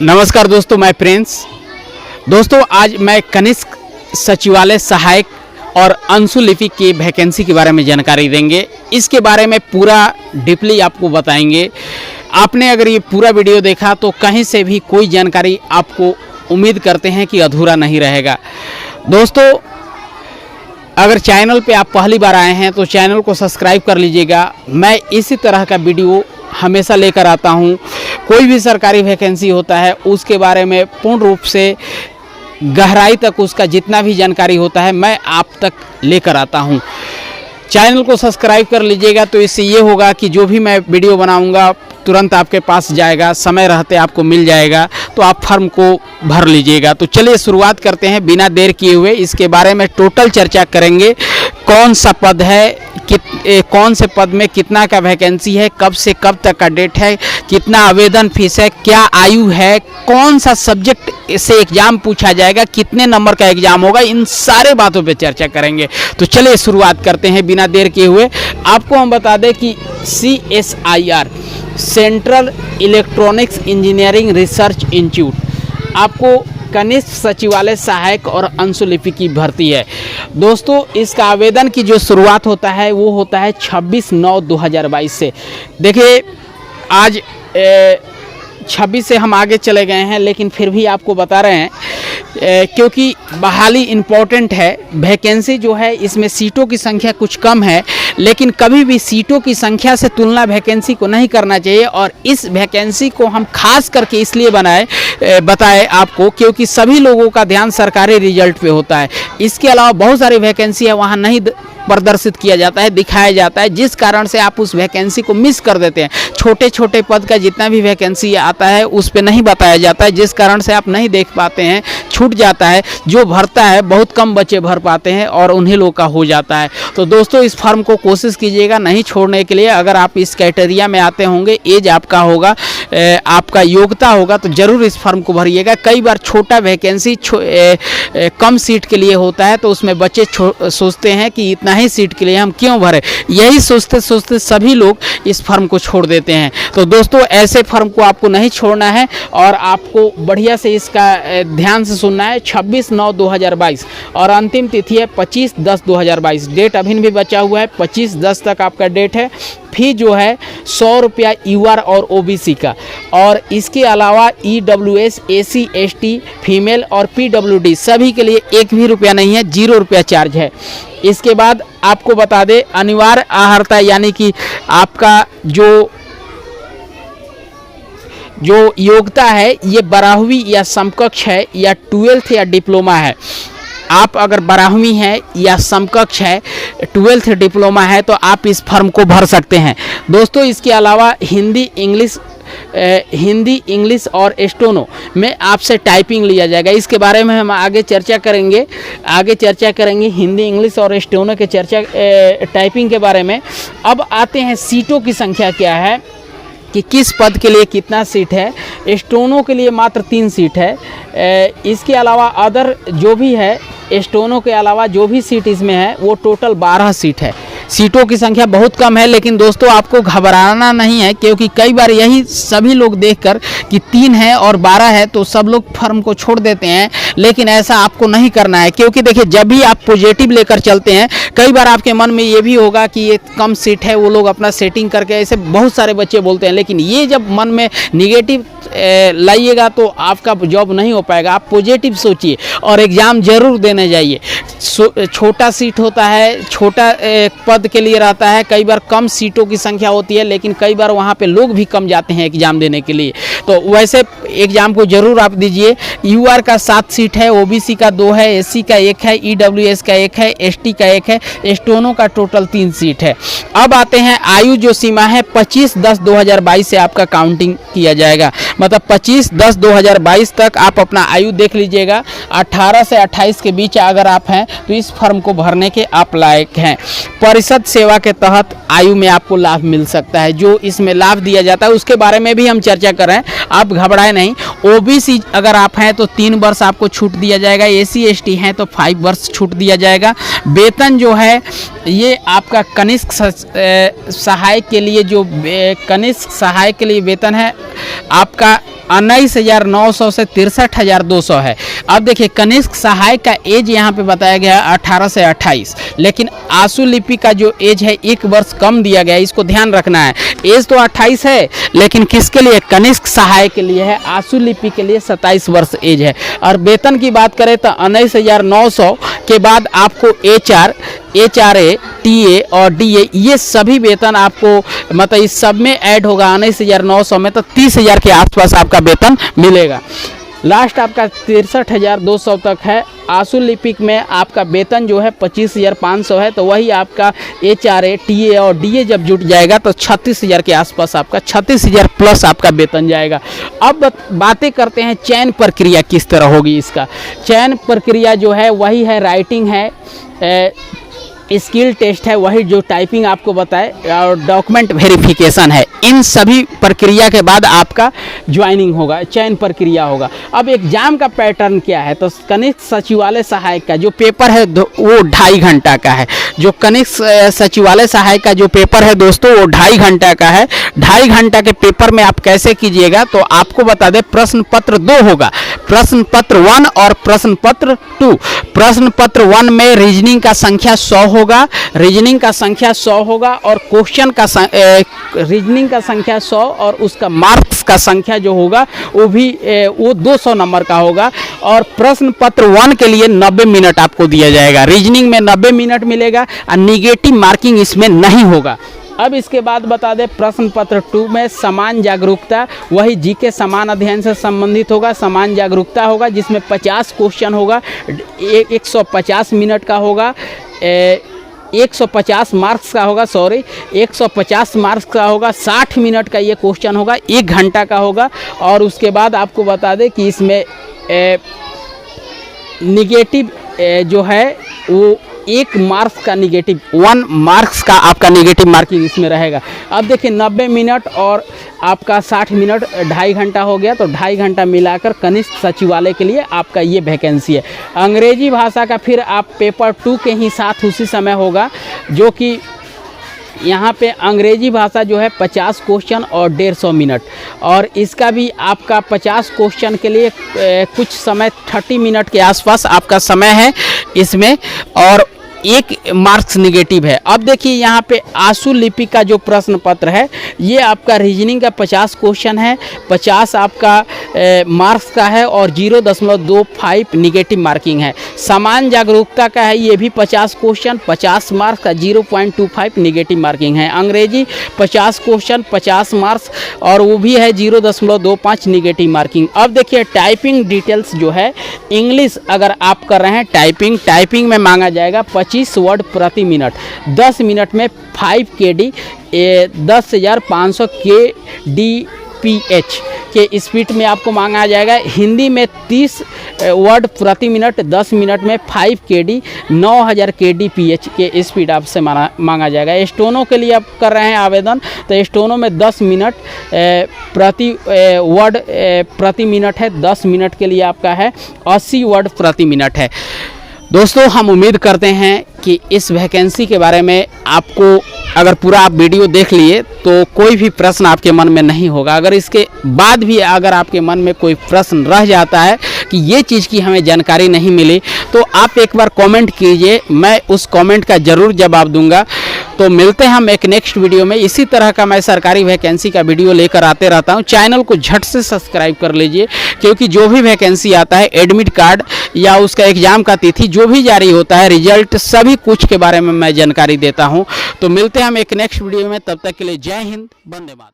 नमस्कार दोस्तों, मैं प्रिंस। दोस्तों आज मैं कनिष्क सचिवालय सहायक और अंशु लिपिक की वैकेंसी के बारे में जानकारी देंगे। इसके बारे में पूरा डीपली आपको बताएंगे। आपने अगर ये पूरा वीडियो देखा तो कहीं से भी कोई जानकारी आपको उम्मीद करते हैं कि अधूरा नहीं रहेगा। दोस्तों अगर चैनल पे आप पहली बार आए हैं तो चैनल को सब्सक्राइब कर लीजिएगा। मैं इसी तरह का वीडियो हमेशा लेकर आता हूं। कोई भी सरकारी वैकेंसी होता है उसके बारे में पूर्ण रूप से गहराई तक उसका जितना भी जानकारी होता है मैं आप तक लेकर आता हूं। चैनल को सब्सक्राइब कर लीजिएगा तो इससे ये होगा कि जो भी मैं वीडियो बनाऊंगा तुरंत आपके पास जाएगा, समय रहते आपको मिल जाएगा, तो आप फॉर्म को भर लीजिएगा। तो चलिए शुरुआत करते हैं बिना देर किए हुए। इसके बारे में टोटल चर्चा करेंगे। कौन सा पद है, कौन से पद में कितना का वैकेंसी है, कब से कब तक का डेट है, कितना आवेदन फीस है, क्या आयु है, कौन सा सब्जेक्ट से एग्जाम पूछा जाएगा, कितने नंबर का एग्जाम होगा, इन सारे बातों पे चर्चा करेंगे। तो चलिए शुरुआत करते हैं बिना देर किए हुए। आपको हम बता दें कि CSIR central electronics engineering research institute आपको कनिष्क सचिवालय सहायक और अंशु लिपिक की भर्ती है। दोस्तों इसका आवेदन की जो शुरुआत होता है वो होता है 26/9/2022 से। देखिए आज 26 से हम आगे चले गए हैं, लेकिन फिर भी आपको बता रहे हैं क्योंकि बहाली इम्पोर्टेंट है। वैकेंसी जो है इसमें सीटों की संख्या कुछ कम है, लेकिन कभी भी सीटों की संख्या से तुलना वैकेंसी को नहीं करना चाहिए। और इस वैकेंसी को हम खास करके इसलिए बताए आपको क्योंकि सभी लोगों का ध्यान सरकारी रिजल्ट पे होता है। इसके अलावा बहुत सारी वैकेंसी है वहाँ नहीं प्रदर्शित किया जाता है, दिखाया जाता है, जिस कारण से आप उस वैकेंसी को मिस कर देते हैं। छोटे छोटे पद का जितना भी वैकेंसी आता है उस पे नहीं बताया जाता है, जिस कारण से आप नहीं देख पाते हैं, छूट जाता है। जो भरता है बहुत कम बच्चे भर पाते हैं और उन्हीं लोग का हो जाता है। तो दोस्तों इस फॉर्म को कोशिश कीजिएगा नहीं छोड़ने के लिए। अगर आप इस कैटेरिया में आते होंगे, एज आपका होगा, आपका योग्यता होगा, तो ज़रूर इस फॉर्म को भरिएगा। कई बार छोटा वैकेंसी कम सीट के लिए होता है तो उसमें बच्चे सोचते हैं कि इतना ही सीट के लिए हम क्यों भरे। यही सोचते सोचते सभी लोग इस फॉर्म को छोड़ देते हैं। तो दोस्तों ऐसे फॉर्म को आपको नहीं छोड़ना है और आपको बढ़िया से इसका ध्यान से सुनना है। 26/9/2022 और अंतिम तिथि है 25/10/2022। डेट अभी भी बचा हुआ है, 25/10 तक आपका डेट है। फी जो है 100 रुपया UR और OBC का, और इसके अलावा EWS SC ST फीमेल और PWD सभी के लिए 1 भी रुपया नहीं है, 0 रुपया चार्ज है। इसके बाद आपको बता दें अनिवार्य अर्हता यानी कि आपका जो योग्यता है ये 12वीं या समकक्ष है या 12th या डिप्लोमा है। आप अगर 12वीं है या समकक्ष है, 12th डिप्लोमा है तो आप इस फॉर्म को भर सकते हैं। दोस्तों इसके अलावा हिंदी इंग्लिश और स्टेनो में आपसे टाइपिंग लिया जाएगा। इसके बारे में हम आगे चर्चा करेंगे। हिंदी इंग्लिश और स्टेनो के टाइपिंग के बारे में। अब आते हैं सीटों की संख्या क्या है कि किस पद के लिए कितना सीट है। स्टेनो के लिए मात्र 3 सीट है। इसके अलावा अदर जो भी है, स्टेनो के अलावा जो भी सीट इसमें है वो टोटल 12 सीट है। सीटों की संख्या बहुत कम है, लेकिन दोस्तों आपको घबराना नहीं है क्योंकि कई बार यही सभी लोग देखकर कि 3 है और 12 है तो सब लोग फॉर्म को छोड़ देते हैं। लेकिन ऐसा आपको नहीं करना है क्योंकि देखिए जब भी आप पॉजिटिव लेकर चलते हैं, कई बार आपके मन में ये भी होगा कि ये कम सीट है, वो लोग अपना सेटिंग करके, ऐसे बहुत सारे बच्चे बोलते हैं। लेकिन ये जब मन में निगेटिव लाइएगा तो आपका जॉब नहीं हो पाएगा। आप पॉजिटिव सोचिए और एग्ज़ाम ज़रूर देने जाइए। छोटा सीट होता है, छोटा पद के लिए रहता है, कई बार कम सीटों की संख्या होती है, लेकिन कई बार वहाँ पे लोग भी कम जाते हैं एग्ज़ाम देने के लिए। तो वैसे एग्ज़ाम को ज़रूर आप दीजिए। UR का 7 सीट है, OBC का 2 है, SC का 1 है, EWS का 1 है, ST का 1 है, स्टेनो का टोटल 3 सीट है। अब आते हैं आयु जो सीमा है 25/10/2022 से आपका काउंटिंग किया जाएगा। मतलब 25/10/2022 तक आप अपना आयु देख लीजिएगा। 18 से 28 के बीच अगर आप हैं तो इस फॉर्म को भरने के आप लायक हैं। परिषद सेवा के तहत आयु में आपको लाभ मिल सकता है। जो इसमें लाभ दिया जाता है उसके बारे में भी हम चर्चा कर रहे हैं, आप घबराए नहीं। ओबीसी अगर आप हैं तो 3 वर्ष आपको छूट दिया जाएगा, एसी एसटी हैं तो 5 वर्ष छूट दिया जाएगा। वेतन जो है ये आपका कनिष्क सहायक के लिए जो कनिष्क सहायक के लिए वेतन है आपका 19,900 से 63,200 है। अब देखिए कनिष्क सहायक का एज यहाँ पे बताया गया है 18 से 28, लेकिन आंसू लिपि का जो एज है 1 वर्ष कम दिया गया है, इसको ध्यान रखना है। एज तो 28 है, लेकिन किसके लिए? कनिष्क सहायक के लिए है। आंसू लिपि के लिए 27 वर्ष एज है। और वेतन की बात करें तो 19,900 के बाद आपको HRA, TA और DA ये सभी वेतन आपको मतलब इस सब में ऐड होगा 19,900 में, तो 30,000 के आसपास आपका वेतन मिलेगा। लास्ट आपका 63,200 तक है। आंसू लिपिक में आपका वेतन जो है 25,500 है, तो वही आपका HRA, TA और DA जब जुट जाएगा तो 36,000 के आसपास आपका 36,000 प्लस आपका वेतन जाएगा। अब बातें करते हैं चयन प्रक्रिया किस तरह होगी। इसका चयन प्रक्रिया जो है वही है, राइटिंग है, स्किल टेस्ट है, वही जो टाइपिंग आपको बताए, और डॉक्यूमेंट वेरिफिकेशन है। इन सभी प्रक्रिया के बाद आपका ज्वाइनिंग होगा, चयन प्रक्रिया होगा। अब एग्जाम का पैटर्न क्या है? तो कनिष्क सचिवालय सहायक का जो पेपर है वो 2.5 घंटा का है। जो कनिष्क सचिवालय सहायक का जो पेपर है दोस्तों वो 2.5 घंटा का है। 2.5 घंटा के पेपर में आप कैसे कीजिएगा, तो आपको बता दें प्रश्न पत्र 2 होगा, प्रश्न पत्र 1 और प्रश्न पत्र 2। प्रश्न पत्र 1 में रीजनिंग का संख्या 100 होगा, रीजनिंग का संख्या 100 होगा, और क्वेश्चन का रीजनिंग का संख्या 100 और उसका मार्क्स का संख्या जो होगा वो 200 नंबर का होगा। और प्रश्न पत्र 1 के लिए 90 मिनट आपको दिया जाएगा। रीजनिंग में 90 मिनट मिलेगा और निगेटिव मार्किंग इसमें नहीं होगा। अब इसके बाद बता दें प्रश्न पत्र 2 में समान जागरूकता, वही जीके समान अध्ययन से संबंधित होगा। समान जागरूकता होगा जिसमें 50 क्वेश्चन होगा, 150 मिनट का होगा, 150 मार्क्स का होगा, 150 मार्क्स का होगा, 60 मिनट का ये क्वेश्चन होगा, 1 घंटा का होगा। और उसके बाद आपको बता दें कि इसमें निगेटिव जो है वो 1 मार्क्स का निगेटिव 1 मार्क्स का आपका निगेटिव मार्किंग इसमें रहेगा। अब देखिए 90 मिनट और आपका 60 मिनट 2.5 घंटा हो गया, तो 2.5 घंटा मिलाकर कनिष्क सचिवालय के लिए आपका ये वैकेंसी है। अंग्रेजी भाषा का फिर आप पेपर 2 के ही साथ उसी समय होगा, जो कि यहाँ पे अंग्रेजी भाषा जो है 50 क्वेश्चन और 150 मिनट, और इसका भी आपका 50 क्वेश्चन के लिए कुछ समय 30 मिनट के आसपास आपका समय है इसमें, और 1 मार्क्स निगेटिव है। अब देखिए यहाँ पे आंसू लिपि का जो प्रश्न पत्र है ये आपका रीजनिंग का 50 क्वेश्चन है, 50 आपका मार्क्स का है और 0.25 निगेटिव मार्किंग है। समान जागरूकता का है, ये भी 50 क्वेश्चन, 50 मार्क्स का 0.25 निगेटिव मार्किंग है। अंग्रेजी 50 क्वेश्चन, 50 मार्क्स और वो भी है 0.25 निगेटिव मार्किंग। अब देखिए टाइपिंग डिटेल्स जो है, इंग्लिश अगर आप कर रहे हैं टाइपिंग में मांगा जाएगा 25 वर्ड प्रति मिनट, 10 मिनट में 5 KD 10,500 kDPH के स्पीड में आपको मांगा जाएगा। हिंदी में 30 वर्ड प्रति मिनट, 10 मिनट में 5 KD 9,000 kDPH के स्पीड आपसे मांगा जाएगा। स्टोनो के लिए आप कर रहे हैं आवेदन, तो स्टोनो में 10 मिनट प्रति वर्ड प्रति मिनट है, 10 मिनट के लिए आपका है 80 वर्ड प्रति मिनट है। दोस्तों हम उम्मीद करते हैं कि इस वैकेंसी के बारे में आपको अगर पूरा आप वीडियो देख लिए तो कोई भी प्रश्न आपके मन में नहीं होगा। अगर इसके बाद भी अगर आपके मन में कोई प्रश्न रह जाता है कि ये चीज़ की हमें जानकारी नहीं मिली, तो आप एक बार कमेंट कीजिए, मैं उस कमेंट का ज़रूर जवाब दूंगा। तो मिलते हैं हम एक नेक्स्ट वीडियो में। इसी तरह का मैं सरकारी वैकेंसी का वीडियो लेकर आते रहता हूं। चैनल को झट से सब्सक्राइब कर लीजिए, क्योंकि जो भी वैकेंसी आता है, एडमिट कार्ड या उसका एग्ज़ाम का तिथि जो भी जारी होता है, रिजल्ट, सभी कुछ के बारे में मैं जानकारी देता हूं। तो मिलते हैं हम एक नेक्स्ट वीडियो में, तब तक के लिए जय हिंद, वंदे मातरम।